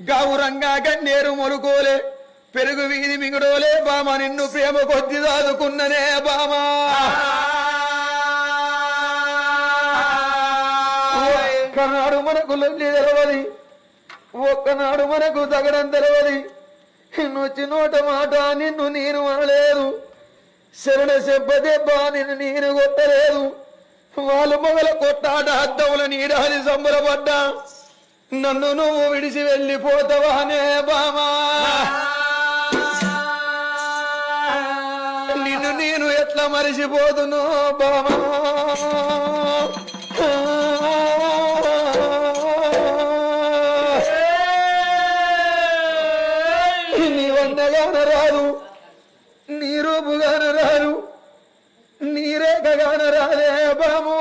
గౌరంగా గన్నేరు మొలుకోలే పెరుగు వీధి మింగుడోలే బామ నిన్ను ప్రేమ కొద్ది దాదుకున్ననే బామా ఒక్కనాడు మనకు లొల్లి తెలవది ఒక్కనాడు మనకు తగడం తెలవది నొచ్చి నోట మాట నిన్ను నేను అనలేదు శరణ దెబ్బ నిన్ను నేను కొట్టలేదు వాళ్ళు మొగల కొట్టాట అద్దవుల నీడాలి సంబరపడ్డా నన్ను నువ్వు విడిచి వెళ్ళిపోతావానే బామా నిన్ను నేను ఎట్లా మరిచిపోతును బామా నీ వన్నగాన రాదు నీ రూపుగాన రాదు నీ రేఖగాన రాదే బామో